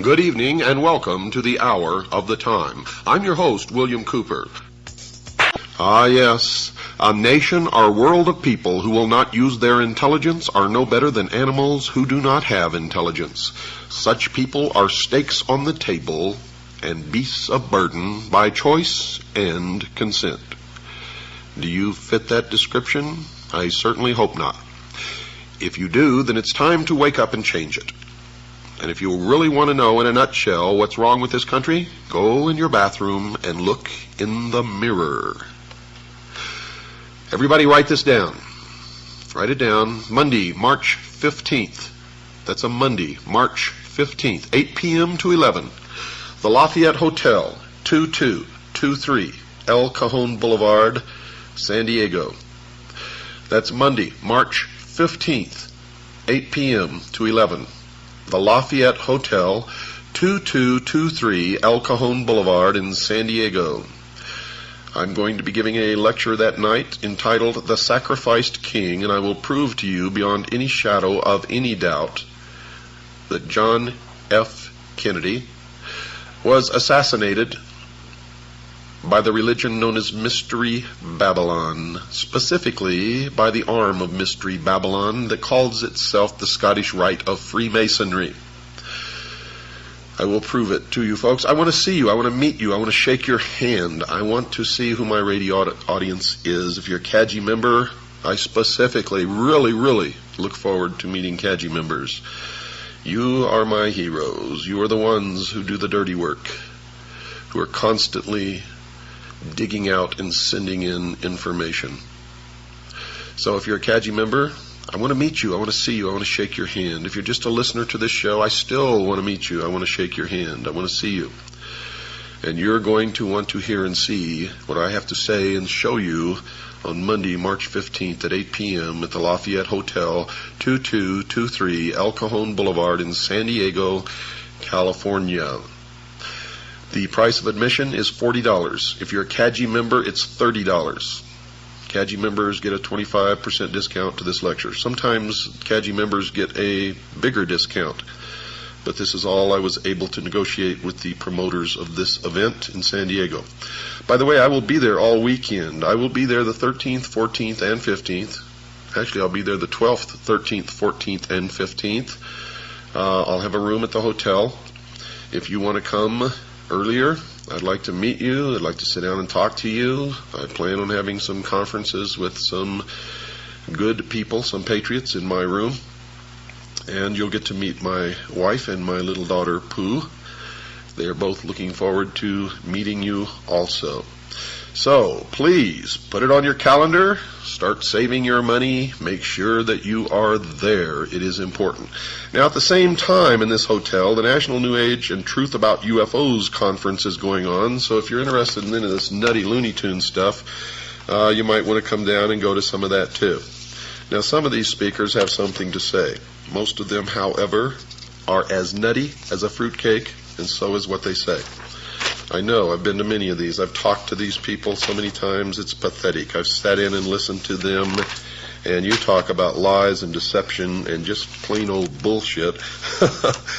Good evening and welcome to the Hour of the Time. I'm your host, William Cooper. Ah, yes, a nation or world of people who will not use their intelligence are no better than animals who do not have intelligence. Such people are stakes on the table and beasts of burden by choice and consent. Do you fit that description? I certainly hope not. If you do, then it's time to wake up and change it. And if you really want to know in a nutshell what's wrong with this country, go in your bathroom and look in the mirror. Everybody write this down. Write it down. Monday, March 15th. That's a Monday, March 15th, 8 p.m. to 11. The Lafayette Hotel, 2223 El Cajon Boulevard, San Diego. That's Monday, March 15th, 8 p.m. to 11. The Lafayette Hotel, 2223 El Cajon Boulevard in San Diego. I'm going to be giving a lecture that night entitled The Sacrificed King, and I will prove to you beyond any shadow of any doubt that John F. Kennedy was assassinated by the religion known as Mystery Babylon, specifically by the arm of Mystery Babylon that calls itself the Scottish Rite of Freemasonry. I will prove it to you folks. I want to see you. I want to meet you. I want to shake your hand. I want to see who my radio audience is. If you're a CAGI member, I specifically really look forward to meeting CAGI members. You are my heroes. You are the ones who do the dirty work, who are constantly digging out and sending in information. So if you're a CAGI member, I want to meet you. I want to see you. I want to shake your hand. If you're just a listener to this show, I still want to meet you. I want to shake your hand. I want to see you. And you're going to want to hear and see what I have to say and show you on Monday, March 15th at 8 p.m. at the Lafayette Hotel, 2223 El Cajon Boulevard in San Diego, California. The price of admission is $40. If you're a CAGI member, it's $30. CAGI members get a 25% discount to this lecture. Sometimes CAGI members get a bigger discount, but this is all I was able to negotiate with the promoters of this event in San Diego. By the way, I will be there all weekend. I will be there the 13th, 14th, and 15th. Actually, I'll be there the 12th, 13th, 14th, and 15th. I'll have a room at the hotel. If you want to come earlier, I'd like to meet you. I'd like to sit down and talk to you. I plan on having some conferences with some good people, some patriots in my room. And you'll get to meet my wife and my little daughter, Pooh. They are both looking forward to meeting you also. So, please, put it on your calendar. Start saving your money. Make sure that you are there. It is important. Now, at the same time in this hotel, the National New Age and Truth About UFOs conference is going on. So if you're interested in any of this nutty Looney Tunes stuff, you might want to come down and go to some of that too. Now, some of these speakers have something to say. Most of them, however, are as nutty as a fruitcake, and so is what they say. I know, I've been to many of these. I've talked to these people so many times, it's pathetic. I've sat in and listened to them, and you talk about lies and deception and just plain old bullshit.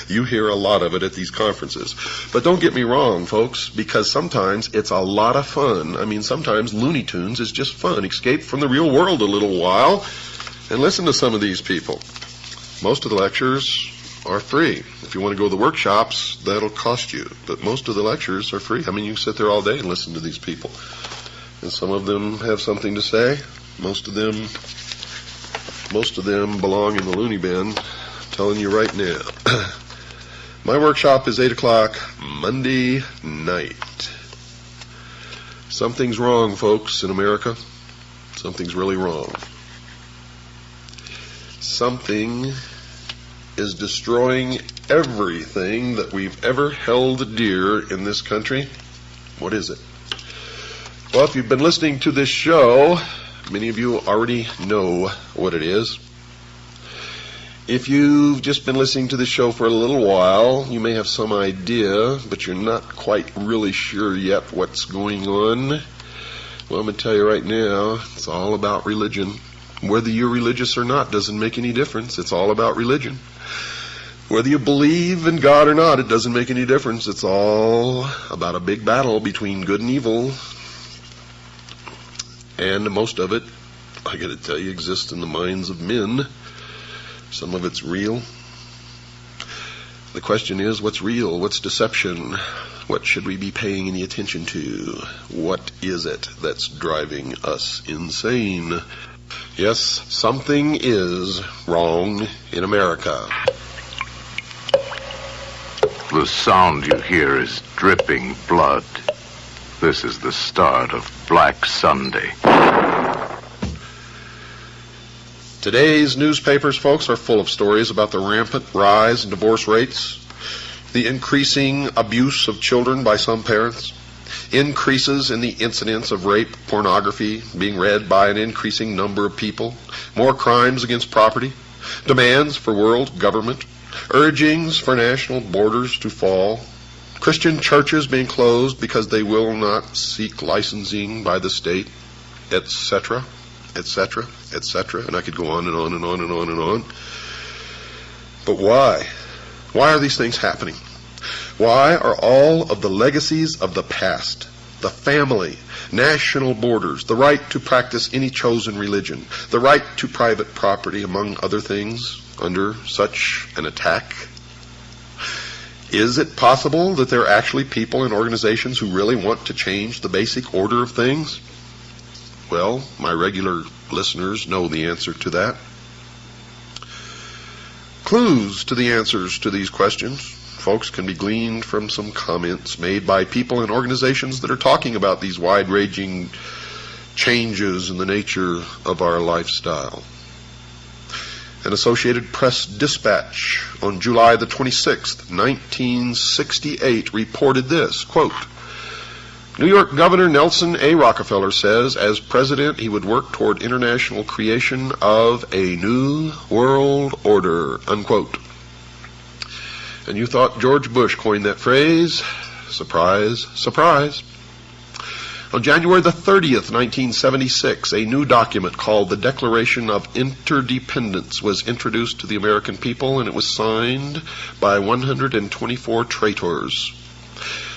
You hear a lot of it at these conferences. But don't get me wrong, folks, because sometimes it's a lot of fun. I mean, sometimes Looney Tunes is just fun. Escape from the real world a little while and listen to some of these people. Most of the lectures are free. If you want to go to the workshops, that'll cost you. But most of the lectures are free. I mean, you can sit there all day and listen to these people. And some of them have something to say. Most of them belong in the loony bin. I'm telling you right now. My workshop is 8 o'clock Monday night. Something's wrong, folks, in America. Something's really wrong. Something is destroying everything that we've ever held dear in this country. What is it? Well, if you've been listening to this show, many of you already know what it is. If you've just been listening to this show for a little while, you may have some idea, but you're not quite really sure yet what's going on. Well, I'm going to tell you right now, it's all about religion. Whether you're religious or not doesn't make any difference. It's all about religion. Whether you believe in God or not, it doesn't make any difference. It's all about a big battle between good and evil. And most of it, I got to tell you, exists in the minds of men. Some of it's real. The question is, what's real? What's deception? What should we be paying any attention to? What is it that's driving us insane? Yes, something is wrong in America. The sound you hear is dripping blood. This is the start of Black Sunday. Today's newspapers, folks, are full of stories about the rampant rise in divorce rates, the increasing abuse of children by some parents, increases in the incidence of rape pornography being read by an increasing number of people, more crimes against property, demands for world government, urgings for national borders to fall, Christian churches being closed because they will not seek licensing by the state, etc., etc., etc., and I could go on and on and on and on and on. But why? Why are these things happening? Why are all of the legacies of the past, the family, national borders, the right to practice any chosen religion, the right to private property, among other things, under such an attack? Is it possible that there are actually people and organizations who really want to change the basic order of things? Well, my regular listeners know the answer to that. Clues to the answers to these questions, folks, can be gleaned from some comments made by people and organizations that are talking about these wide-ranging changes in the nature of our lifestyle. An Associated Press dispatch on July the 26th, 1968 reported this, quote, New York Governor Nelson A. Rockefeller says as president he would work toward international creation of a new world order, unquote. And you thought George Bush coined that phrase? Surprise, surprise. On January the 30th, 1976, a new document called the Declaration of Interdependence was introduced to the American people, and it was signed by 124 traitors,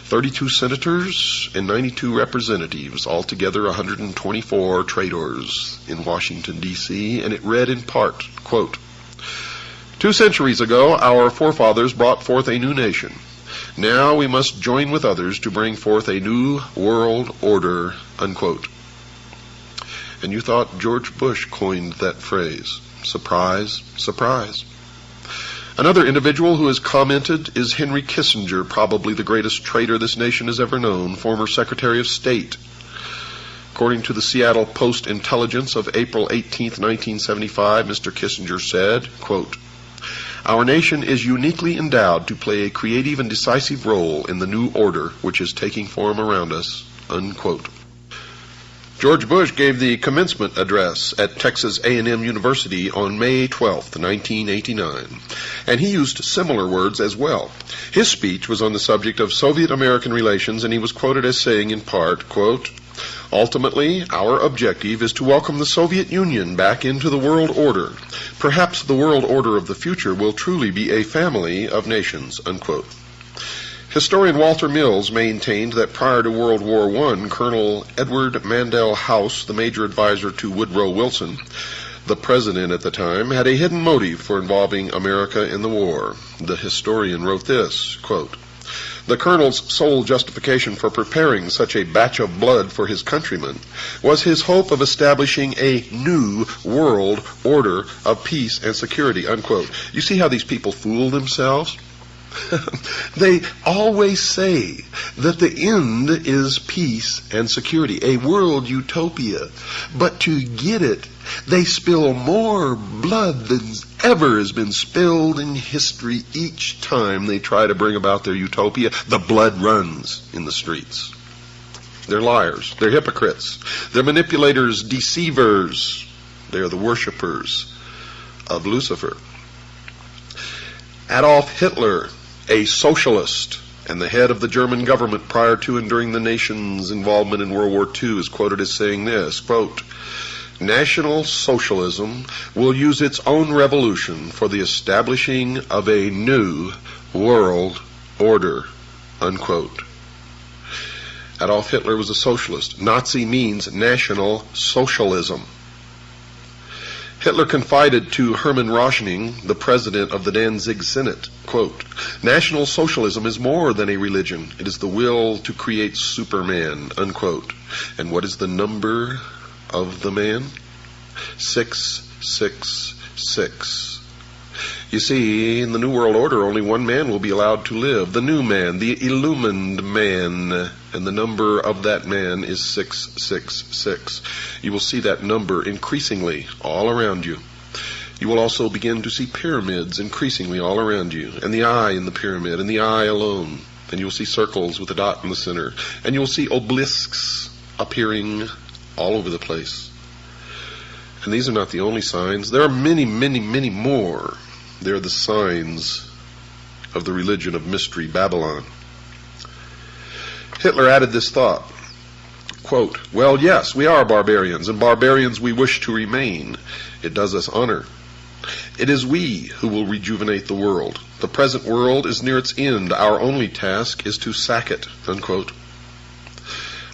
32 senators, and 92 representatives, altogether 124 traitors in Washington, D.C., and it read in part, quote, 2 centuries ago, our forefathers brought forth a new nation. Now we must join with others to bring forth a new world order, unquote. And you thought George Bush coined that phrase. Surprise, surprise. Another individual who has commented is Henry Kissinger, probably the greatest traitor this nation has ever known, former Secretary of State. According to the Seattle Post-Intelligence of April 18, 1975, Mr. Kissinger said, quote, Our nation is uniquely endowed to play a creative and decisive role in the new order which is taking form around us, unquote. George Bush gave the commencement address at Texas A&M University on May 12, 1989, and he used similar words as well. His speech was on the subject of Soviet-American relations, and he was quoted as saying in part, quote, Ultimately, our objective is to welcome the Soviet Union back into the world order. Perhaps the world order of the future will truly be a family of nations, unquote. Historian Walter Mills maintained that prior to World War I, Colonel Edward Mandell House, the major advisor to Woodrow Wilson, The president at the time had a hidden motive for involving America in the war. The historian wrote this, quote, "The colonel's sole justification for preparing such a batch of blood for his countrymen was his hope of establishing a new world order of peace and security," unquote. You see how these people fool themselves? They always say that the end is peace and security, a world utopia. But to get it, they spill more blood than ever has been spilled in history. Each time they try to bring about their utopia, the blood runs in the streets. They're liars. They're hypocrites. They're manipulators, deceivers. They're the worshipers of Lucifer. Adolf Hitler, a socialist and the head of the German government prior to and during the nation's involvement in World War II, is quoted as saying this, quote, "National Socialism will use its own revolution for the establishing of a new world order," unquote. Adolf Hitler was a socialist. Nazi means National Socialism. Hitler confided to Hermann Rauschning, the president of the Danzig Senate, quote, "National Socialism is more than a religion. It is the will to create Superman," unquote. And what is the number of the man? 666. You see, in the New World Order, only one man will be allowed to live, the new man, the illumined man, and the number of that man is 666. You will see that number increasingly all around you. You will also begin to see pyramids increasingly all around you, and the eye in the pyramid, and the eye alone, and you will see circles with a dot in the center, and you will see obelisks appearing all over the place. And these are not the only signs. There are many, many, many more. They're the signs of the religion of Mystery Babylon. Hitler added this thought, quote, "Well, yes, we are barbarians, and barbarians we wish to remain. It does us honor. It is we who will rejuvenate the world. The present world is near its end. Our only task is to sack it," unquote.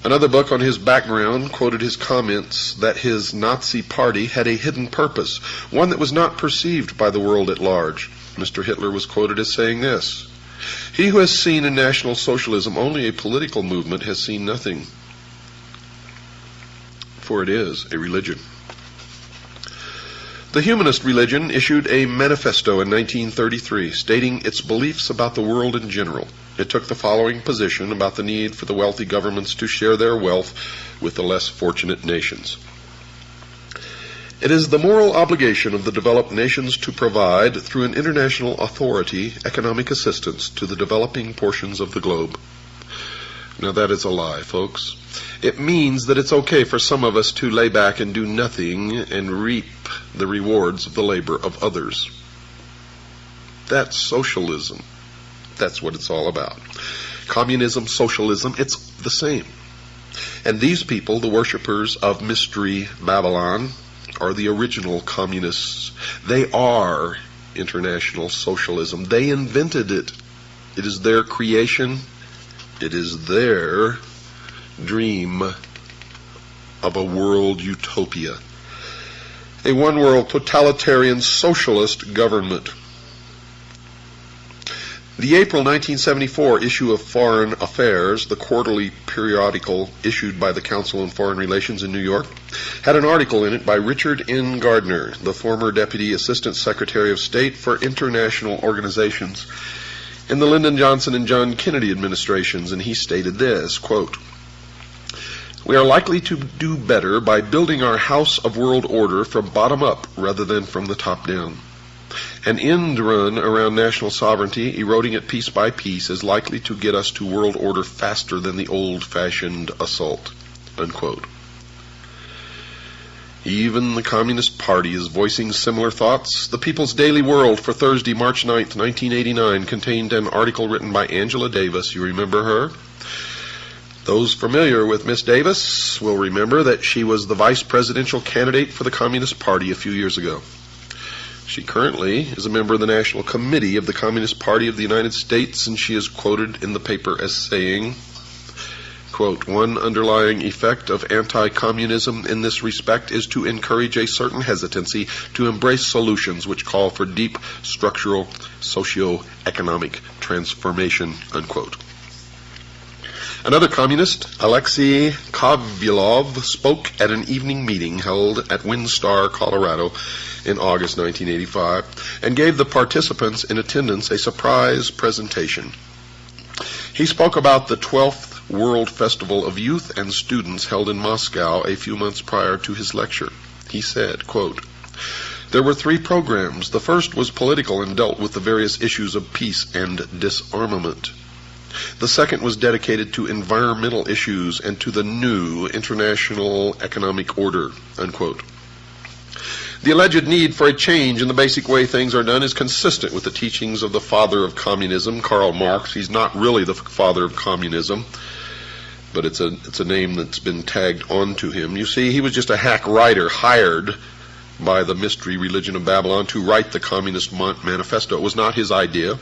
Another book on his background quoted his comments that his Nazi party had a hidden purpose, one that was not perceived by the world at large. Mr. Hitler was quoted as saying this, "He who has seen in National Socialism only a political movement has seen nothing, for it is a religion." The humanist religion issued a manifesto in 1933 stating its beliefs about the world in general. It took the following position about the need for the wealthy governments to share their wealth with the less fortunate nations. It is the moral obligation of the developed nations to provide, through an international authority, economic assistance to the developing portions of the globe. Now that is a lie, folks. It means that it's okay for some of us to lay back and do nothing and reap the rewards of the labor of others. That's socialism. That's what it's all about. Communism, socialism, it's the same. And these people, the worshippers of Mystery Babylon, are the original communists. They are international socialism. They invented it. It is their creation. It is their dream of a world utopia. A one-world totalitarian socialist government. The April 1974 issue of Foreign Affairs, the quarterly periodical issued by the Council on Foreign Relations in New York, had an article in it by Richard N. Gardner, the former Deputy Assistant Secretary of State for International Organizations in the Lyndon Johnson and John Kennedy administrations, and he stated this, quote, "We are likely to do better by building our house of world order from bottom up rather than from the top down. An end run around national sovereignty, eroding it piece by piece, is likely to get us to world order faster than the old-fashioned assault," unquote. Even the Communist Party is voicing similar thoughts. The People's Daily World for Thursday, March 9th, 1989, contained an article written by Angela Davis. You remember her? Those familiar with Miss Davis will remember that she was the vice presidential candidate for the Communist Party a few years ago. She currently is a member of the National Committee of the Communist Party of the United States, and she is quoted in the paper as saying, Quote, one underlying effect of anti-communism in this respect is to encourage a certain hesitancy to embrace solutions which call for deep structural socio-economic transformation, unquote. Another communist, Alexei Kovylov, spoke at an evening meeting held at Windstar, Colorado in August 1985 and gave the participants in attendance a surprise presentation. He spoke about the 12th World Festival of Youth and Students held in Moscow a few months prior to his lecture. He said, quote, there were 3 programs. The first was political and dealt with the various issues of peace and disarmament. The second was dedicated to environmental issues and to the new international economic order, unquote. The alleged need for a change in the basic way things are done is consistent with the teachings of the father of communism, Karl Marx. He's not really the father of communism, but it's a name that's been tagged onto him. You see, he was just a hack writer hired by the mystery religion of Babylon to write the Communist Manifesto. It was not his idea,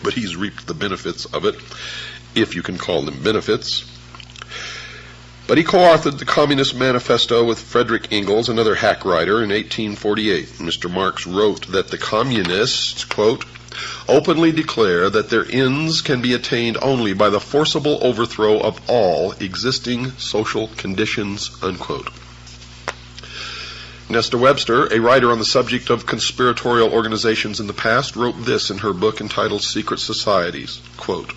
but he's reaped the benefits of it, if you can call them benefits. But he co-authored the Communist Manifesto with Frederick Engels, another hack writer, in 1848. Mr. Marx wrote that the communists, quote, openly declare that their ends can be attained only by the forcible overthrow of all existing social conditions, unquote. Nesta Webster, a writer on the subject of conspiratorial organizations in the past, wrote this in her book entitled Secret Societies, quote,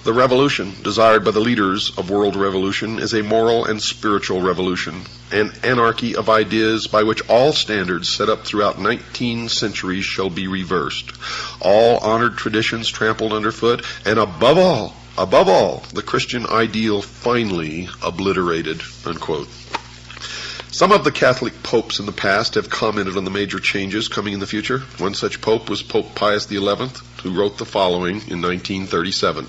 the revolution desired by the leaders of world revolution is a moral and spiritual revolution, an anarchy of ideas by which all standards set up throughout 19 centuries shall be reversed, all honored traditions trampled underfoot, and above all, the Christian ideal finally obliterated, unquote. Some of the Catholic popes in the past have commented on the major changes coming in the future. One such pope was Pope Pius XI, who wrote the following in 1937.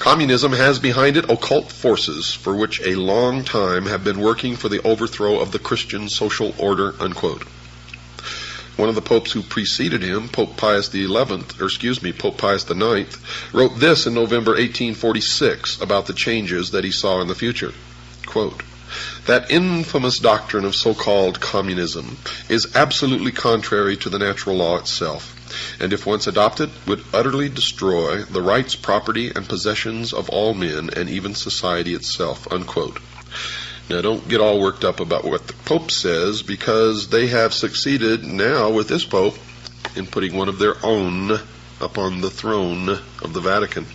Communism has behind it occult forces for which a long time have been working for the overthrow of the Christian social order, unquote. One of the popes who preceded him, Pope Pius IX, wrote this in November 1846 about the changes that he saw in the future. Quote, that infamous doctrine of so-called communism is absolutely contrary to the natural law itself, and if once adopted, would utterly destroy the rights, property, and possessions of all men, and even society itself, unquote. Now, don't get all worked up about what the Pope says, because they have succeeded now with this Pope in putting one of their own upon the throne of the Vatican.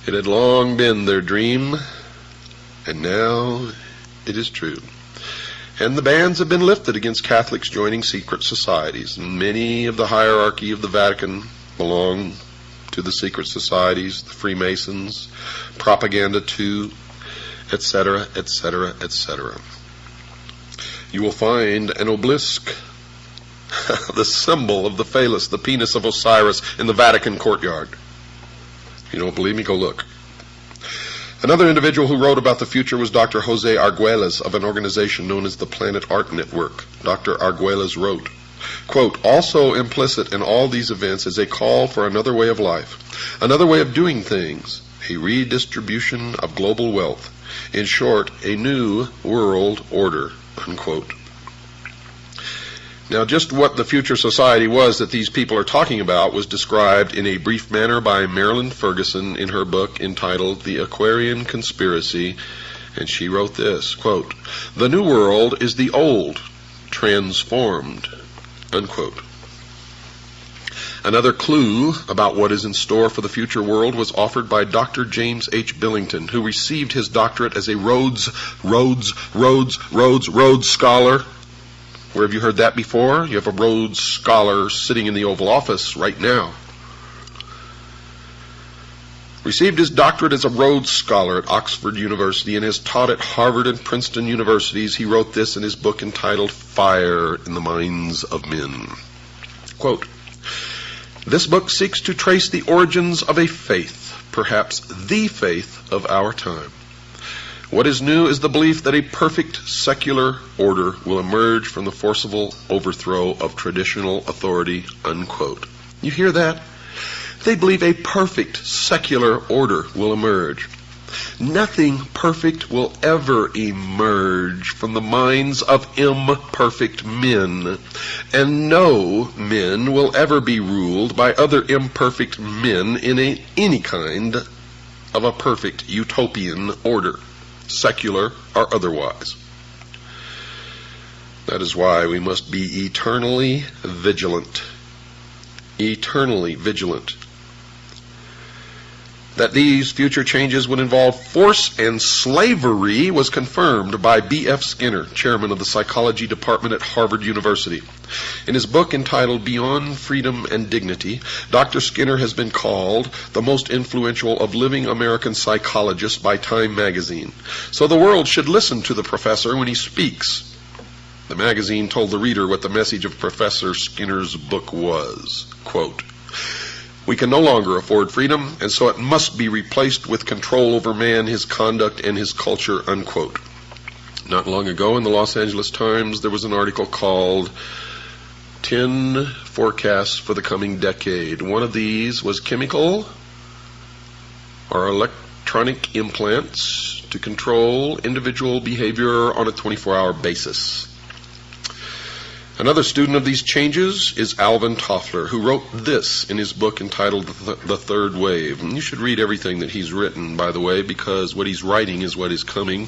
It had long been their dream, and now it is true. And the bans have been lifted against Catholics joining secret societies. And many of the hierarchy of the Vatican belong to the secret societies, the Freemasons, Propaganda 2, etc., etc., etc. You will find an obelisk, the symbol of the phallus, the penis of Osiris, in the Vatican courtyard. If you don't believe me, go look. Another individual who wrote about the future was Dr. Jose Arguelles of an organization known as the Planet Art Network. Dr. Arguelles wrote, quote, also implicit in all these events is a call for another way of life, another way of doing things, a redistribution of global wealth. In short, a new world order, unquote. Now, just what the future society was that these people are talking about was described in a brief manner by Marilyn Ferguson in her book entitled The Aquarian Conspiracy, and she wrote this, quote, the new world is the old, transformed, unquote. Another clue about what is in store for the future world was offered by Dr. James H. Billington, who received his doctorate as a Rhodes Scholar. Where have you heard that before? You have a Rhodes Scholar sitting in the Oval Office right now. Received his doctorate as a Rhodes Scholar at Oxford University and has taught at Harvard and Princeton universities. He wrote this in his book entitled Fire in the Minds of Men. Quote, this book seeks to trace the origins of a faith, perhaps the faith of our time. What is new is the belief that a perfect secular order will emerge from the forcible overthrow of traditional authority, unquote. You hear that? They believe a perfect secular order will emerge. Nothing perfect will ever emerge from the minds of imperfect men, and no men will ever be ruled by other imperfect men in any kind of a perfect utopian order, secular or otherwise. That is why we must be eternally vigilant. Eternally vigilant. That these future changes would involve force and slavery was confirmed by B.F. Skinner, chairman of the psychology department at Harvard University. In his book entitled Beyond Freedom and Dignity, Dr. Skinner has been called the most influential of living American psychologists by Time magazine. So the world should listen to the professor when he speaks. The magazine told the reader what the message of Professor Skinner's book was. Quote, "We can no longer afford freedom, and so it must be replaced with control over man, his conduct, and his culture," unquote. Not long ago in the Los Angeles Times, there was an article called 10 Forecasts for the Coming Decade. One of these was chemical or electronic implants to control individual behavior on a 24-hour basis. Another student of these changes is Alvin Toffler, who wrote this in his book entitled The Third Wave. And you should read everything that he's written, by the way, because what he's writing is what is coming.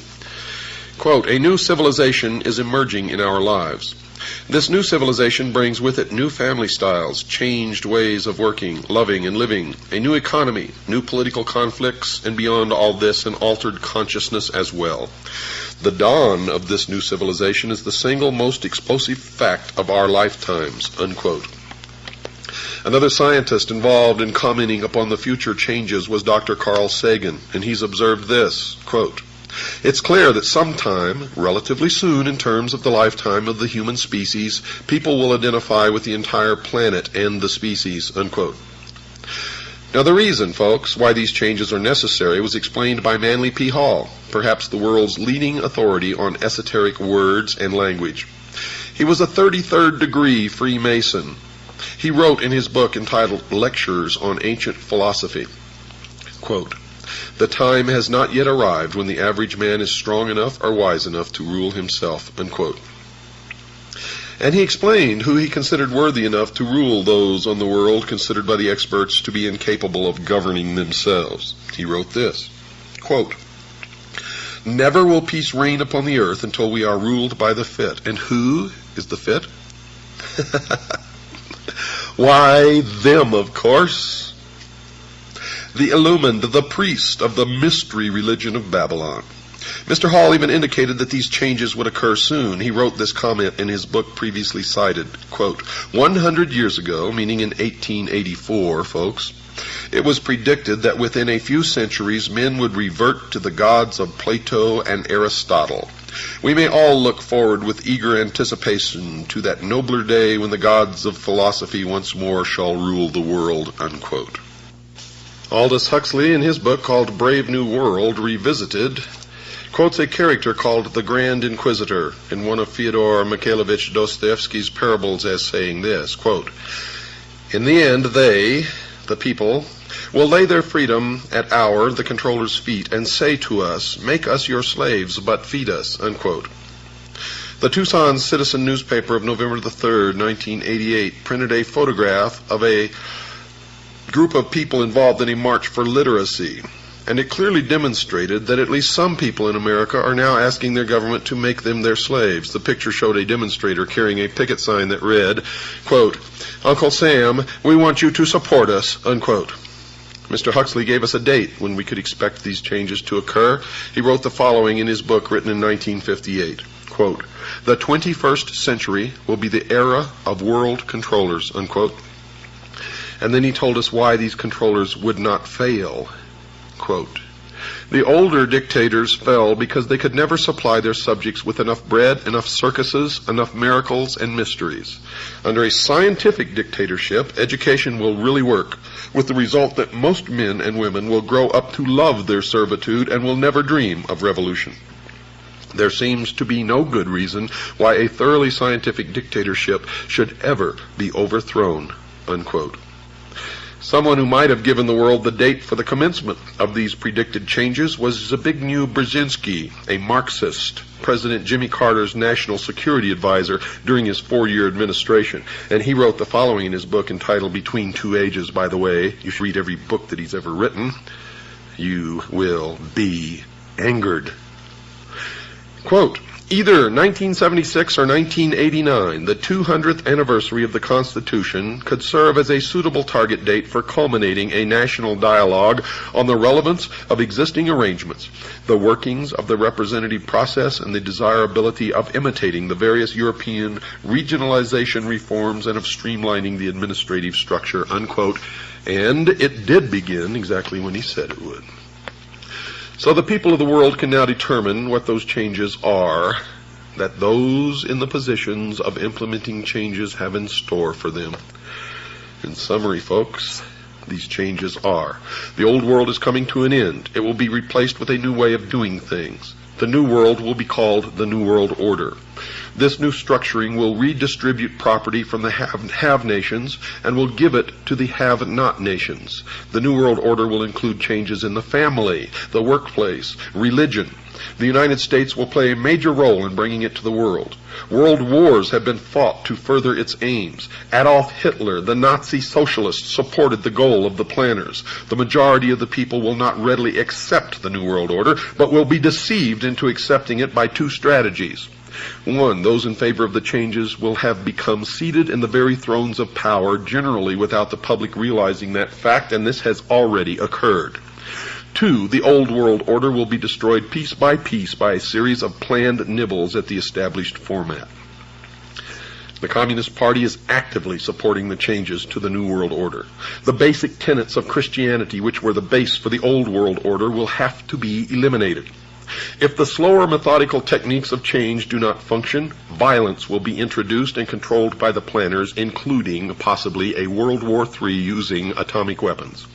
Quote, "A new civilization is emerging in our lives. This new civilization brings with it new family styles, changed ways of working, loving, and living, a new economy, new political conflicts, and beyond all this, an altered consciousness as well. The dawn of this new civilization is the single most explosive fact of our lifetimes," unquote. Another scientist involved in commenting upon the future changes was Dr. Carl Sagan, and he's observed this, quote, "It's clear that sometime, relatively soon in terms of the lifetime of the human species, people will identify with the entire planet and the species," unquote. Now the reason, folks, why these changes are necessary was explained by Manly P. Hall, perhaps the world's leading authority on esoteric words and language. He was a 33rd degree Freemason. He wrote in his book entitled Lectures on Ancient Philosophy, quote, "The time has not yet arrived when the average man is strong enough or wise enough to rule himself," unquote. And he explained who he considered worthy enough to rule those on the world considered by the experts to be incapable of governing themselves. He wrote this, quote, "Never will peace reign upon the earth until we are ruled by the fit." And who is the fit? Why, them, of course. The illumined, the priest of the mystery religion of Babylon. Mr. Hall even indicated that these changes would occur soon. He wrote this comment in his book previously cited, quote, 100 years ago, meaning in 1884, folks, it was predicted that within a few centuries men would revert to the gods of Plato and Aristotle. We may all look forward with eager anticipation to that nobler day when the gods of philosophy once more shall rule the world, unquote. Aldous Huxley, in his book called Brave New World Revisited, quotes a character called the Grand Inquisitor in one of Fyodor Mikhailovich Dostoevsky's parables as saying this, quote, "In the end they, the people, will lay their freedom at our, the controller's feet, and say to us, 'Make us your slaves, but feed us,'" unquote. The Tucson Citizen newspaper of November the 3rd, 1988, printed a photograph of a group of people involved in a march for literacy, and it clearly demonstrated that at least some people in America are now asking their government to make them their slaves. The picture showed a demonstrator carrying a picket sign that read, quote, "Uncle Sam, we want you to support us," unquote. Mr. Huxley gave us a date when we could expect these changes to occur. He wrote the following in his book written in 1958, quote, "The 21st century will be the era of world controllers," unquote. And then he told us why these controllers would not fail. Quote, "The older dictators fell because they could never supply their subjects with enough bread, enough circuses, enough miracles and mysteries. Under a scientific dictatorship, education will really work, with the result that most men and women will grow up to love their servitude and will never dream of revolution. There seems to be no good reason why a thoroughly scientific dictatorship should ever be overthrown," unquote. Someone who might have given the world the date for the commencement of these predicted changes was Zbigniew Brzezinski, a Marxist, President Jimmy Carter's national security advisor during his 4-year administration. And he wrote the following in his book entitled Between Two Ages, by the way. You should read every book that he's ever written. You will be angered. Quote, either 1976 or 1989, the 200th anniversary of the Constitution could serve as a suitable target date for culminating a national dialogue on the relevance of existing arrangements, the workings of the representative process, and the desirability of imitating the various European regionalization reforms and of streamlining the administrative structure, unquote. And it did begin exactly when he said it would. So the people of the world can now determine what those changes are that those in the positions of implementing changes have in store for them. In summary, folks, these changes are: the old world is coming to an end. It will be replaced with a new way of doing things. The new world will be called the New World Order. This new structuring will redistribute property from the have nations and will give it to the have-not nations. The New World Order will include changes in the family, the workplace, religion. The United States will play a major role in bringing it to the world. World wars have been fought to further its aims. Adolf Hitler, the Nazi socialist, supported the goal of the planners. The majority of the people will not readily accept the New World Order, but will be deceived into accepting it by two strategies. One, those in favor of the changes will have become seated in the very thrones of power, generally without the public realizing that fact, and this has already occurred. Two, the old world order will be destroyed piece by a series of planned nibbles at the established format. The Communist Party is actively supporting the changes to the New World Order. The basic tenets of Christianity, which were the base for the old world order, will have to be eliminated. If the slower methodical techniques of change do not function, violence will be introduced and controlled by the planners, including possibly a World War III using atomic weapons.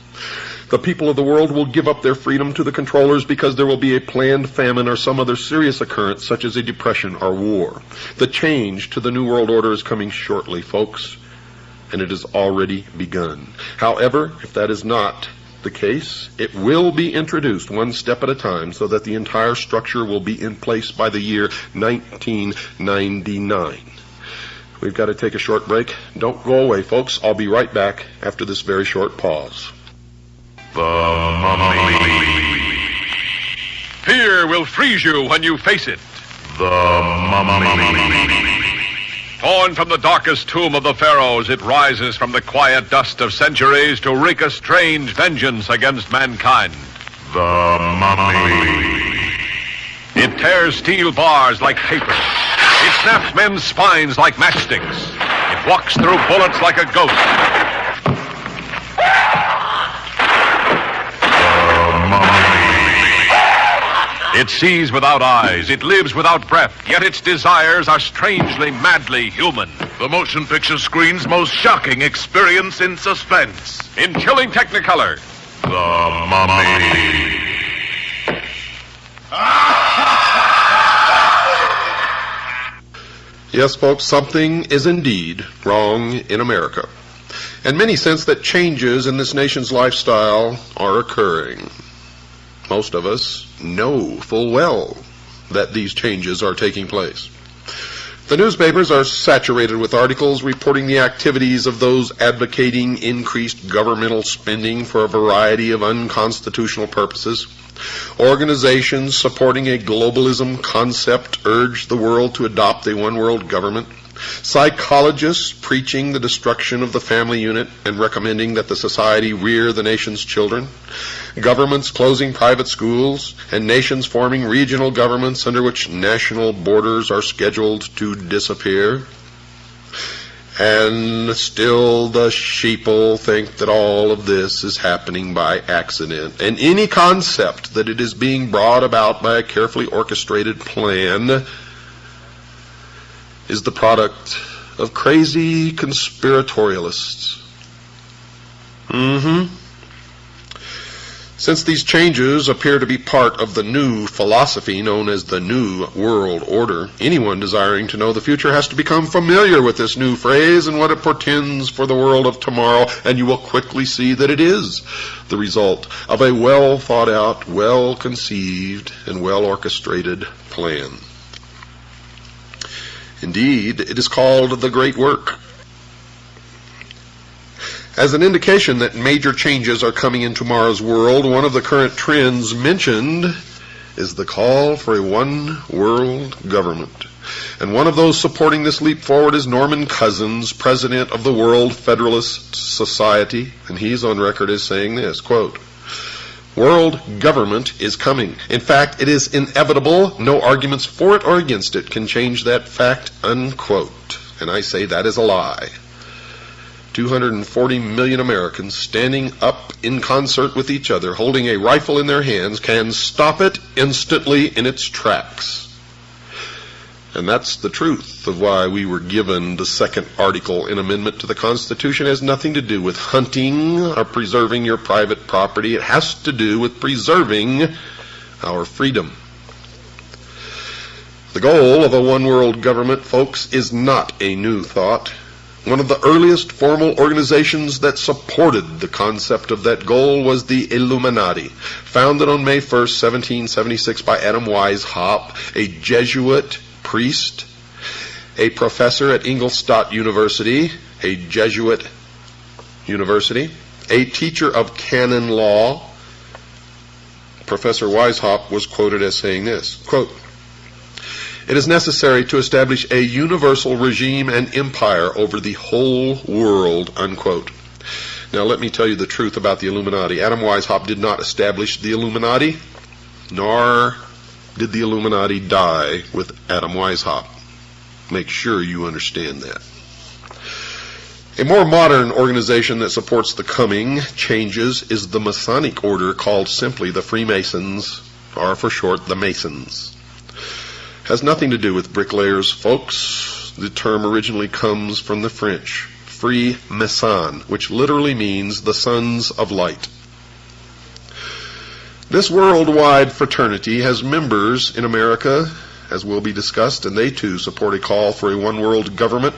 The people of the world will give up their freedom to the controllers because there will be a planned famine or some other serious occurrence such as a depression or war. The change to the New World Order is coming shortly, folks, and it has already begun. However, if that is not the case, it will be introduced one step at a time so that the entire structure will be in place by the year 1999. We've got to take a short break. Don't go away, folks. I'll be right back after this very short pause. The Mummy. Fear will freeze you when you face it. The Mummy. Torn from the darkest tomb of the pharaohs, it rises from the quiet dust of centuries to wreak a strange vengeance against mankind. The Mummy. It tears steel bars like paper. It snaps men's spines like matchsticks. It walks through bullets like a ghost. It sees without eyes, it lives without breath, yet its desires are strangely, madly human. The motion picture screen's most shocking experience in suspense. In chilling Technicolor, The Mummy. Yes, folks, something is indeed wrong in America. And many sense that changes in this nation's lifestyle are occurring. Most of us know full well that these changes are taking place. The newspapers are saturated with articles reporting the activities of those advocating increased governmental spending for a variety of unconstitutional purposes. Organizations supporting a globalism concept urge the world to adopt a one-world government. Psychologists preaching the destruction of the family unit and recommending that the society rear the nation's children. Governments closing private schools, and nations forming regional governments under which national borders are scheduled to disappear. And still the sheeple think that all of this is happening by accident, and any concept that it is being brought about by a carefully orchestrated plan is the product of crazy conspiratorialists. Since these changes appear to be part of the new philosophy known as the New World Order, anyone desiring to know the future has to become familiar with this new phrase and what it portends for the world of tomorrow, and you will quickly see that it is the result of a well thought out, well conceived, and well orchestrated plan. Indeed, it is called the Great Work. As an indication that major changes are coming in tomorrow's world, one of the current trends mentioned is the call for a one-world government. And one of those supporting this leap forward is Norman Cousins, president of the World Federalist Society, and he's on record as saying this, quote, "World government is coming. In fact, it is inevitable. No arguments for it or against it can change that fact," unquote. And I say that is a lie. 240 million Americans standing up in concert with each other, holding a rifle in their hands, can stop it instantly in its tracks. And that's the truth of why we were given the second article in amendment to the Constitution. It has nothing to do with hunting or preserving your private property. It has to do with preserving our freedom. The goal of a one-world government, folks, is not a new thought. One of the earliest formal organizations that supported the concept of that goal was the Illuminati, founded on May 1st, 1776 by Adam Weishaupt, a Jesuit priest, a professor at Ingolstadt University, a Jesuit university, a teacher of canon law. Professor Weishaupt was quoted as saying this, quote, "It is necessary to establish a universal regime and empire over the whole world," unquote. Now let me tell you the truth about the Illuminati. Adam Weishaupt did not establish the Illuminati, nor did the Illuminati die with Adam Weishaupt. Make sure you understand that. A more modern organization that supports the coming changes is the Masonic order, called simply the Freemasons, or for short, the Masons. Has nothing to do with bricklayers, folks. The term originally comes from the French, Freemason, which literally means the sons of light. This worldwide fraternity has members in America, as will be discussed, and they too support a call for a one-world government.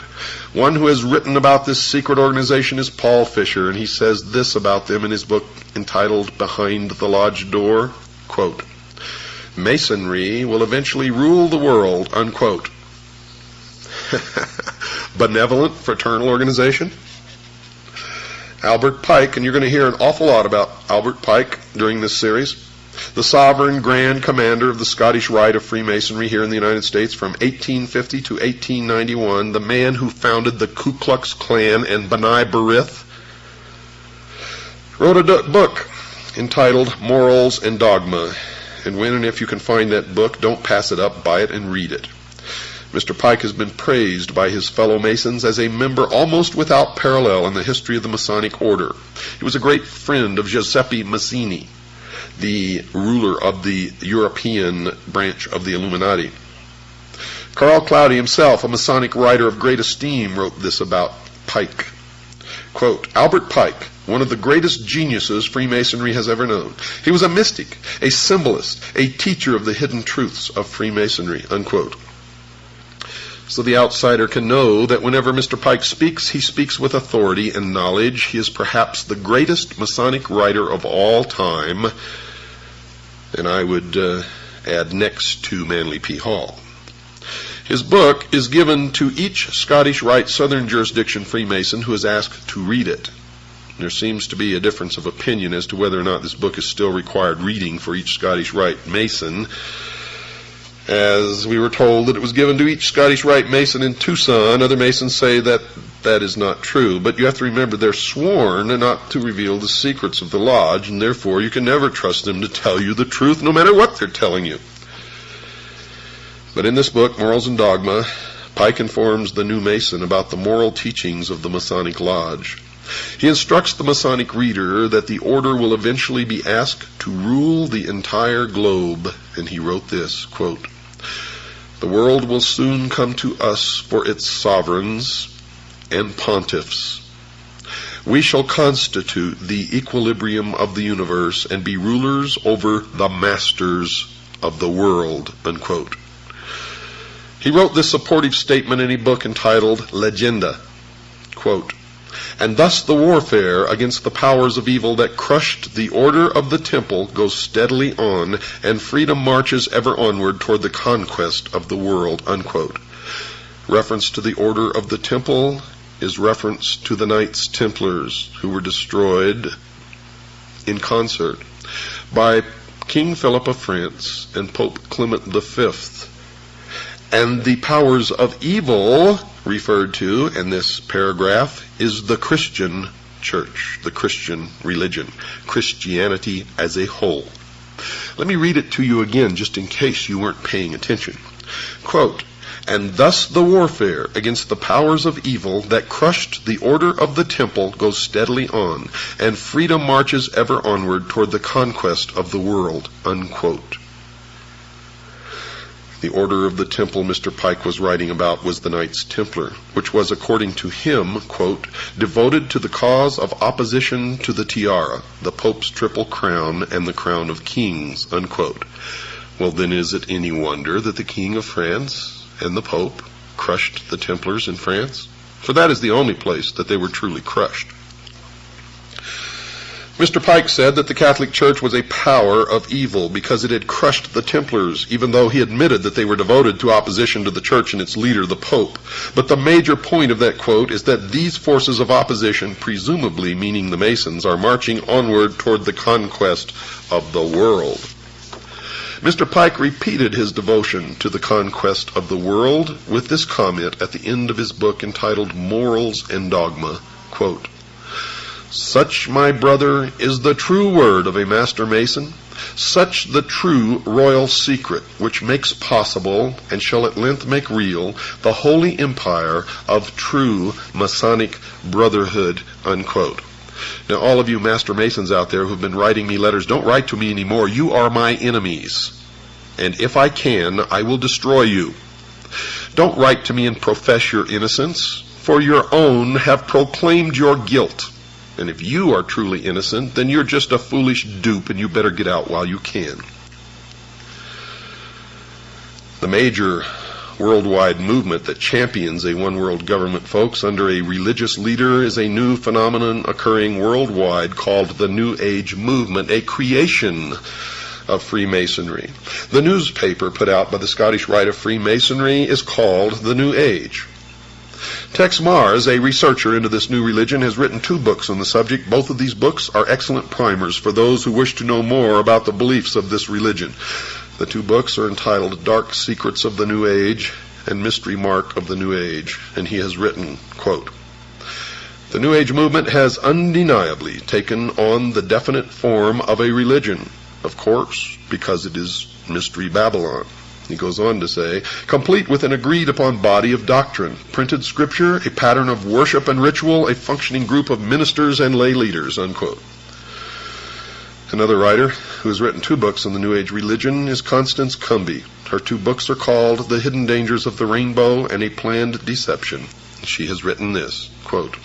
One who has written about this secret organization is Paul Fisher, and he says this about them in his book entitled Behind the Lodge Door, quote, "Masonry will eventually rule the world," unquote. Benevolent fraternal organization? Albert Pike, and you're going to hear an awful lot about Albert Pike during this series, the sovereign grand commander of the Scottish Rite of Freemasonry here in the United States from 1850 to 1891, the man who founded the Ku Klux Klan and B'nai B'rith, wrote a book entitled Morals and Dogma. And when and if you can find that book, don't pass it up, buy it and read it. Mr. Pike has been praised by his fellow Masons as a member almost without parallel in the history of the Masonic order. He was a great friend of Giuseppe Mazzini, the ruler of the European branch of the Illuminati. Carl Claudy himself, a Masonic writer of great esteem, wrote this about Pike. Quote, "Albert Pike, one of the greatest geniuses Freemasonry has ever known. He was a mystic, a symbolist, a teacher of the hidden truths of Freemasonry," unquote. So the outsider can know that whenever Mr. Pike speaks, he speaks with authority and knowledge. He is perhaps the greatest Masonic writer of all time, and I would add next to Manly P. Hall. His book is given to each Scottish Rite Southern Jurisdiction Freemason who is asked to read it. There seems to be a difference of opinion as to whether or not this book is still required reading for each Scottish Rite Mason, as we were told that it was given to each Scottish Rite Mason in Tucson. Other Masons say that that is not true, but you have to remember they're sworn not to reveal the secrets of the lodge, and therefore you can never trust them to tell you the truth no matter what they're telling you. But in this book, Morals and Dogma, Pike informs the new Mason about the moral teachings of the Masonic Lodge. He instructs the Masonic reader that the order will eventually be asked to rule the entire globe, and he wrote this, quote, "The world will soon come to us for its sovereigns and pontiffs. We shall constitute the equilibrium of the universe and be rulers over the masters of the world, unquote. He wrote this supportive statement in a book entitled Legenda, quote, and thus the warfare against the powers of evil that crushed the order of the temple goes steadily on, and freedom marches ever onward toward the conquest of the world, unquote. Reference to the order of the temple is reference to the Knights Templars, who were destroyed in concert by King Philip of France and Pope Clement V. And the powers of evil referred to in this paragraph is the Christian church, the Christian religion, Christianity as a whole. Let me read it to you again, just in case you weren't paying attention. Quote, and thus the warfare against the powers of evil that crushed the order of the temple goes steadily on, and freedom marches ever onward toward the conquest of the world, unquote. The order of the temple Mr. Pike was writing about was the Knights Templar, which was, according to him, quote, devoted to the cause of opposition to the tiara, the Pope's triple crown, and the crown of kings, unquote. Well, then is it any wonder that the King of France and the Pope crushed the Templars in France? For that is the only place that they were truly crushed. Mr. Pike said that the Catholic Church was a power of evil because it had crushed the Templars, even though he admitted that they were devoted to opposition to the Church and its leader, the Pope. But the major point of that quote is that these forces of opposition, presumably meaning the Masons, are marching onward toward the conquest of the world. Mr. Pike repeated his devotion to the conquest of the world with this comment at the end of his book entitled Morals and Dogma, quote, such, my brother, is the true word of a Master Mason, such the true royal secret which makes possible, and shall at length make real, the holy empire of true Masonic brotherhood, unquote. Now, all of you Master Masons out there who've been writing me letters, don't write to me anymore. You are my enemies. And if I can, I will destroy you. Don't write to me and profess your innocence, for your own have proclaimed your guilt. And if you are truly innocent, then you're just a foolish dupe, and you better get out while you can. The major worldwide movement that champions a one-world government, folks, under a religious leader is a new phenomenon occurring worldwide called the New Age movement, a creation of Freemasonry. The newspaper put out by the Scottish Rite of Freemasonry is called The New Age. Tex Mars, a researcher into this new religion, has written 2 books on the subject. Both of these books are excellent primers for those who wish to know more about the beliefs of this religion. The 2 books are entitled Dark Secrets of the New Age and Mystery Mark of the New Age, and he has written, quote, the New Age movement has undeniably taken on the definite form of a religion, of course, because it is Mystery Babylon. He goes on to say, complete with an agreed-upon body of doctrine, printed scripture, a pattern of worship and ritual, a functioning group of ministers and lay leaders, unquote. Another writer who has written 2 books on the New Age religion is Constance Cumby. Her 2 books are called The Hidden Dangers of the Rainbow and A Planned Deception. She has written this, quote,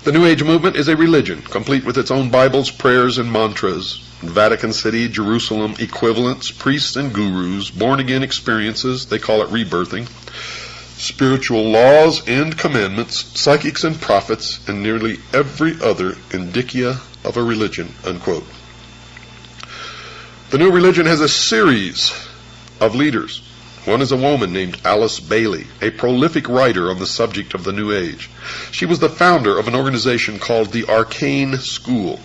the New Age movement is a religion, complete with its own Bibles, prayers, and mantras, Vatican City, Jerusalem equivalents, priests and gurus, born-again experiences, they call it rebirthing, spiritual laws and commandments, psychics and prophets, and nearly every other indicia of a religion, unquote. The new religion has a series of leaders. One is a woman named Alice Bailey, a prolific writer on the subject of the New Age. She was the founder of an organization called the Arcane School,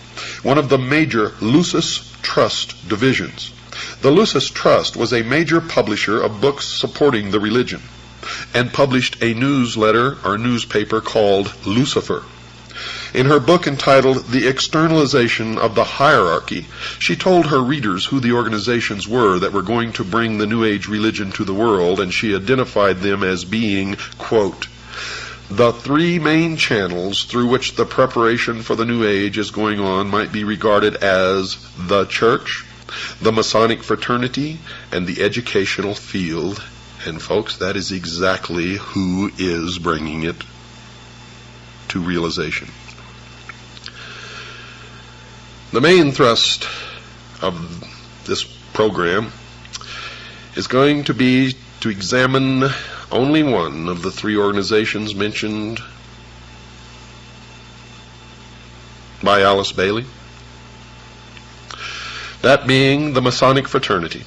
one of the major Lucis Trust divisions. The Lucis Trust was a major publisher of books supporting the religion and published a newsletter or newspaper called Lucifer. In her book entitled The Externalization of the Hierarchy, she told her readers who the organizations were that were going to bring the New Age religion to the world, and she identified them as being, quote, the 3 main channels through which the preparation for the New Age is going on might be regarded as the Church, the Masonic fraternity, and the educational field. And folks, that is exactly who is bringing it to realization. The main thrust of this program is going to be to examine only one of the three organizations mentioned by Alice Bailey, that being the Masonic Fraternity.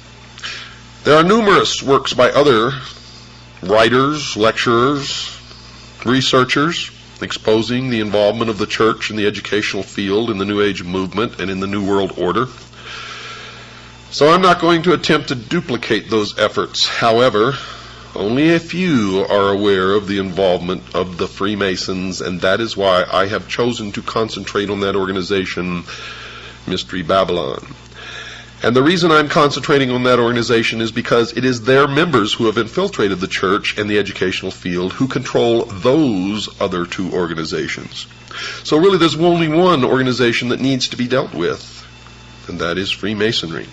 There are numerous works by other writers, lecturers, researchers exposing the involvement of the church in the educational field in the New Age movement and in the New World Order. So I'm not going to attempt to duplicate those efforts. However, only a few are aware of the involvement of the Freemasons, and that is why I have chosen to concentrate on that organization, Mystery Babylon. And the reason I'm concentrating on that organization is because it is their members who have infiltrated the church and the educational field who control those other two organizations. So really there's only one organization that needs to be dealt with, and that is Freemasonry.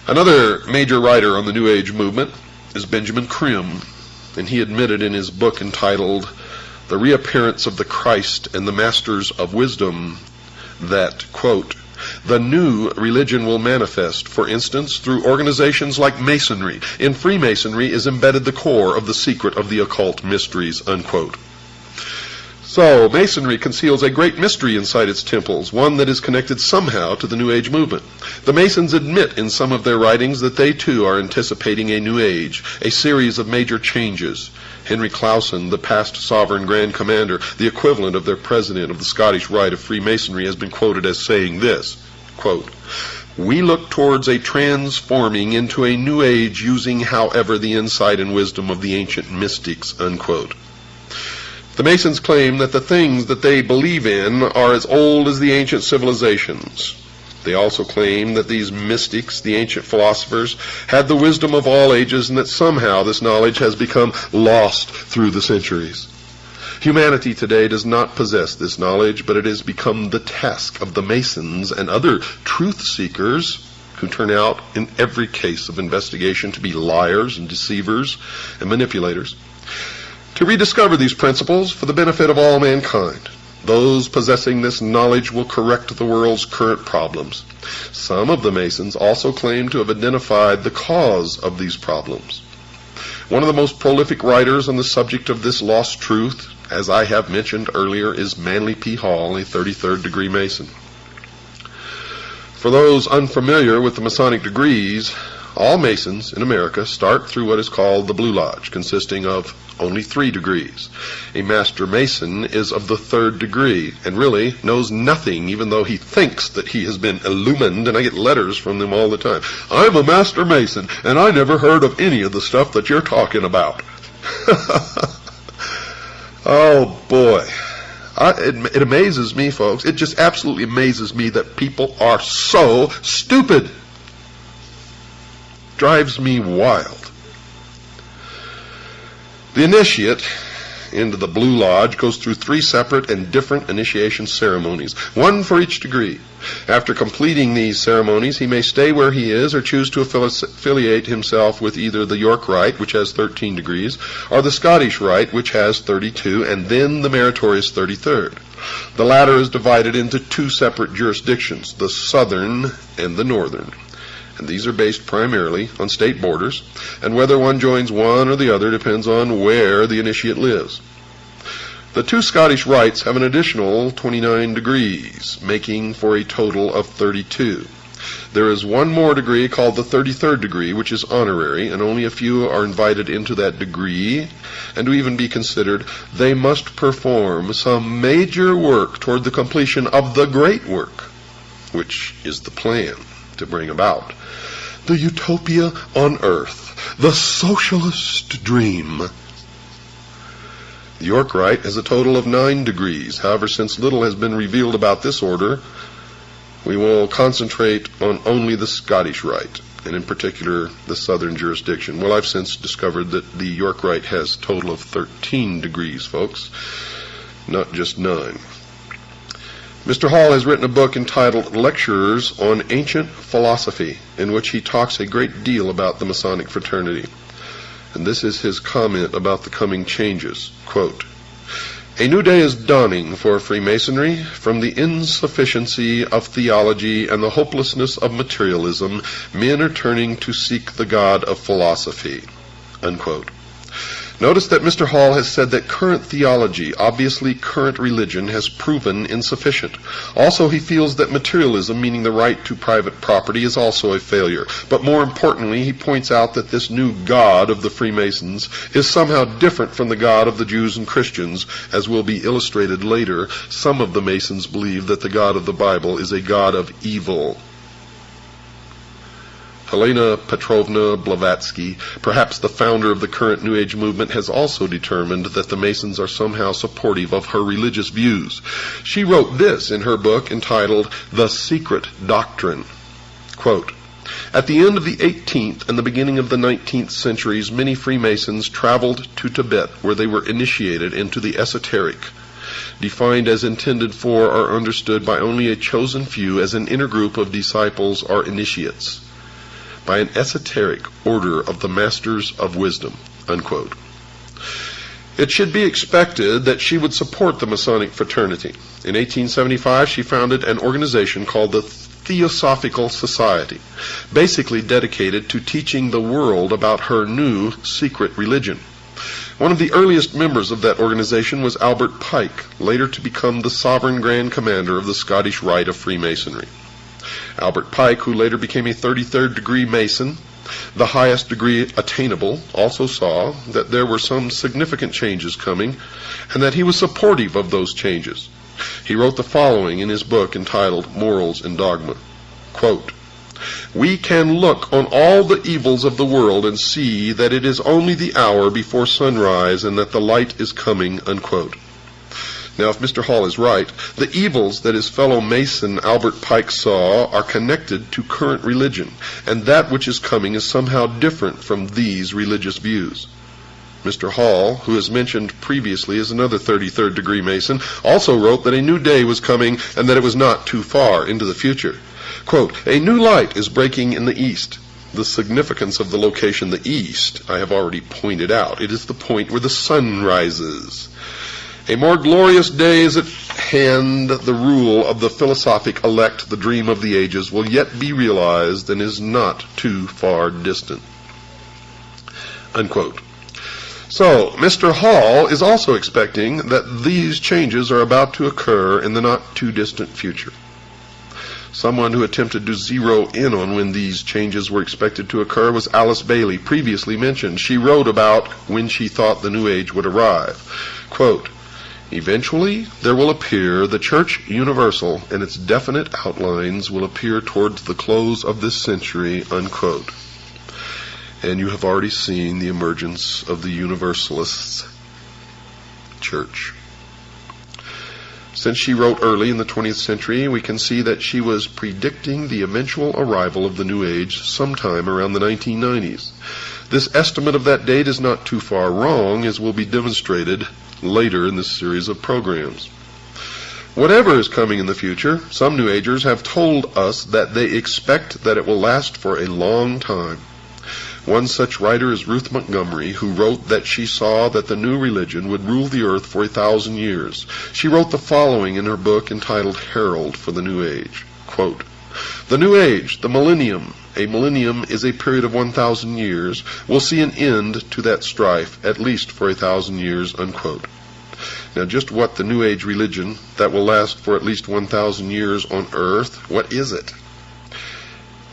Another major writer on the New Age movement is Benjamin Krim, and he admitted in his book entitled The Reappearance of the Christ and the Masters of Wisdom that, quote, the new religion will manifest, for instance, through organizations like Masonry. In Freemasonry is embedded the core of the secret of the occult mysteries, unquote. So, Masonry conceals a great mystery inside its temples, one that is connected somehow to the New Age movement. The Masons admit in some of their writings that they too are anticipating a New Age, a series of major changes. Henry Clausen, the past sovereign Grand Commander, the equivalent of their president of the Scottish Rite of Freemasonry, has been quoted as saying this, quote, we look towards a transforming into a New Age using, however, the insight and wisdom of the ancient mystics, unquote. The Masons claim that the things that they believe in are as old as the ancient civilizations. They also claim that these mystics, the ancient philosophers, had the wisdom of all ages and that somehow this knowledge has become lost through the centuries. Humanity today does not possess this knowledge, but it has become the task of the Masons and other truth seekers who turn out in every case of investigation to be liars and deceivers and manipulators, to rediscover these principles for the benefit of all mankind. Those possessing this knowledge will correct the world's current problems. Some of the Masons also claim to have identified the cause of these problems. One of the most prolific writers on the subject of this lost truth, as I have mentioned earlier, is Manly P. Hall, a 33rd degree Mason. For those unfamiliar with the Masonic degrees, all Masons in America start through what is called the Blue Lodge, consisting of only 3 degrees. A Master Mason is of the 3rd degree and really knows nothing, even though he thinks that he has been illumined, and I get letters from them all the time. I'm a Master Mason, and I never heard of any of the stuff that you're talking about. Oh, boy. It amazes me, folks. It just absolutely amazes me that people are so stupid. Drives me wild. The initiate into the Blue Lodge goes through 3 separate and different initiation ceremonies, one for each degree. After completing these ceremonies, he may stay where he is or choose to affiliate himself with either the York Rite, which has 13 degrees, or the Scottish Rite, which has 32, and then the meritorious 33rd. The latter is divided into 2 separate jurisdictions, the Southern and the Northern. And these are based primarily on state borders, and whether one joins one or the other depends on where the initiate lives. The 2 Scottish rites have an additional 29 degrees, making for a total of 32. There is one more degree called the 33rd degree, which is honorary, and only a few are invited into that degree, and to even be considered, they must perform some major work toward the completion of the great work, which is the plan to bring about the utopia on earth, the socialist dream. The York Rite has a total of 9 degrees. However, since little has been revealed about this order, we will concentrate on only the Scottish Rite, and in particular the southern jurisdiction. Well, I've since discovered that the York Rite has a total of 13 degrees, folks, not just 9. Mr. Hall has written a book entitled Lectures on Ancient Philosophy, in which he talks a great deal about the Masonic fraternity. And this is his comment about the coming changes. Quote, A new day is dawning for Freemasonry. From the insufficiency of theology and the hopelessness of materialism, men are turning to seek the God of philosophy." Unquote. Notice that Mr. Hall has said that current theology, obviously current religion, has proven insufficient. Also, he feels that materialism, meaning the right to private property, is also a failure. But more importantly, he points out that this new God of the Freemasons is somehow different from the God of the Jews and Christians, as will be illustrated later. Some of the Masons believe that the God of the Bible is a God of evil. Helena Petrovna Blavatsky, perhaps the founder of the current New Age movement, has also determined that the Masons are somehow supportive of her religious views. She wrote this in her book entitled The Secret Doctrine. Quote, "At the end of the 18th and the beginning of the 19th centuries, many Freemasons traveled to Tibet, where they were initiated into the esoteric, defined as intended for or understood by only a chosen few as an inner group of disciples or initiates, by an esoteric order of the Masters of Wisdom." Unquote. It should be expected that she would support the Masonic fraternity. In 1875, she founded an organization called the Theosophical Society, basically dedicated to teaching the world about her new secret religion. One of the earliest members of that organization was Albert Pike, later to become the Sovereign Grand Commander of the Scottish Rite of Freemasonry. Albert Pike, who later became a 33rd degree Mason, the highest degree attainable, also saw that there were some significant changes coming and that he was supportive of those changes. He wrote the following in his book entitled Morals and Dogma. Quote, "We can look on all the evils of the world and see that it is only the hour before sunrise and that the light is coming." Unquote. Now, if Mr. Hall is right, the evils that his fellow Mason Albert Pike saw are connected to current religion, and that which is coming is somehow different from these religious views. Mr. Hall, who is mentioned previously as another 33rd degree Mason, also wrote that a new day was coming and that it was not too far into the future. Quote, "A new light is breaking in the east." The significance of the location, the east, I have already pointed out. It is the point where the sun rises. "A more glorious day is at hand. The rule of the philosophic elect, the dream of the ages, will yet be realized and is not too far distant." Unquote. So, Mr. Hall is also expecting that these changes are about to occur in the not-too-distant future. Someone who attempted to zero in on when these changes were expected to occur was Alice Bailey, previously mentioned. She wrote about when she thought the New Age would arrive. Quote, "Eventually, there will appear the Church Universal, and its definite outlines will appear towards the close of this century." Unquote. And you have already seen the emergence of the Universalists Church. Since she wrote early in the 20th century, we can see that she was predicting the eventual arrival of the New Age sometime around the 1990s. This estimate of that date is not too far wrong, as will be demonstrated later in this series of programs. Whatever is coming in the future, some New Agers have told us that they expect that it will last for a long time. One such writer is Ruth Montgomery, who wrote that she saw that the new religion would rule the earth for 1,000 years. She wrote the following in her book entitled Herald for the New Age. Quote, "The New Age, the millennium, a millennium is a period of 1,000 years, will see an end to that strife, at least for 1,000 years." Unquote. Now, just what the New Age religion that will last for at least 1,000 years on earth, what is it?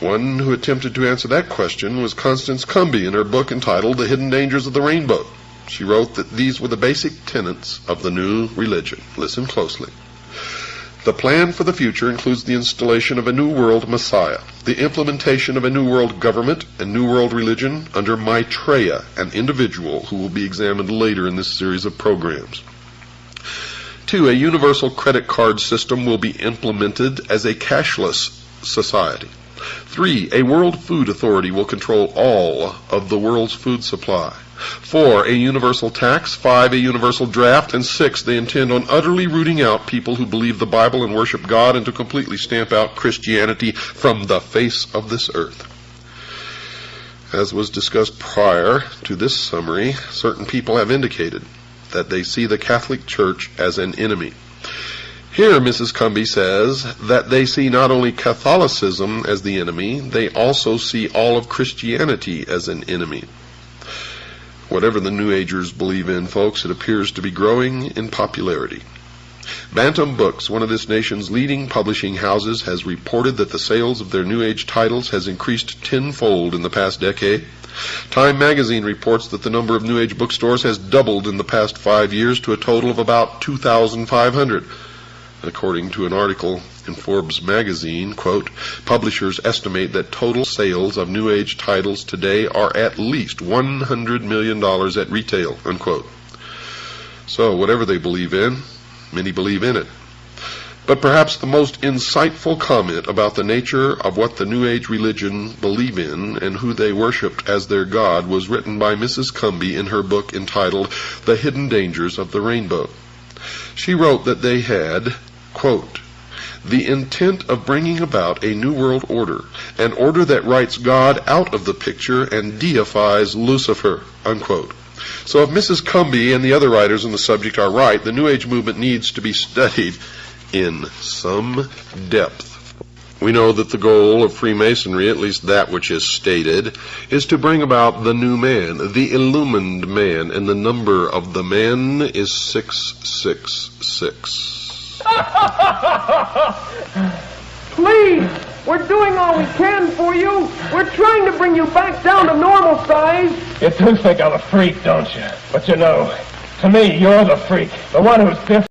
One who attempted to answer that question was Constance Cumby in her book entitled The Hidden Dangers of the Rainbow. She wrote that these were the basic tenets of the new religion. Listen closely. "The plan for the future includes the installation of a new world Messiah, the implementation of a new world government and new world religion under Maitreya, an individual who will be examined later in this series of programs. 2. A universal credit card system will be implemented as a cashless society. 3. A world food authority will control all of the world's food supply. 4. A universal tax. 5. A universal draft. And 6. They intend on utterly rooting out people who believe the Bible and worship God, and to completely stamp out Christianity from the face of this earth." As was discussed prior to this summary, certain people have indicated that they see the Catholic Church as an enemy. Here, Mrs. Cumby says that they see not only Catholicism as the enemy, they also see all of Christianity as an enemy. Whatever the New Agers believe in, folks, it appears to be growing in popularity. Bantam Books, one of this nation's leading publishing houses, has reported that the sales of their New Age titles has increased tenfold in the past decade. Time magazine reports that the number of New Age bookstores has doubled in the past 5 years to a total of about 2,500. According to an article in Forbes magazine, quote, publishers estimate that total sales of New Age titles today are at least $100 million at retail, unquote. So, whatever they believe in, many believe in it. But perhaps the most insightful comment about the nature of what the New Age religion believe in and who they worshipped as their God was written by Mrs. Cumby in her book entitled The Hidden Dangers of the Rainbow. She wrote that they had, quote, the intent of bringing about a new world order, an order that writes God out of the picture and deifies Lucifer, unquote. So if Mrs. Cumby and the other writers on the subject are right, the New Age movement needs to be studied in some depth. We know that the goal of Freemasonry, at least that which is stated, is to bring about the new man, the illumined man, and the number of the man is 666. Please, we're doing all we can for you. We're trying to bring you back down to normal size. You do think I'm a freak, don't you? But you know, to me, you're the freak, the one who's different.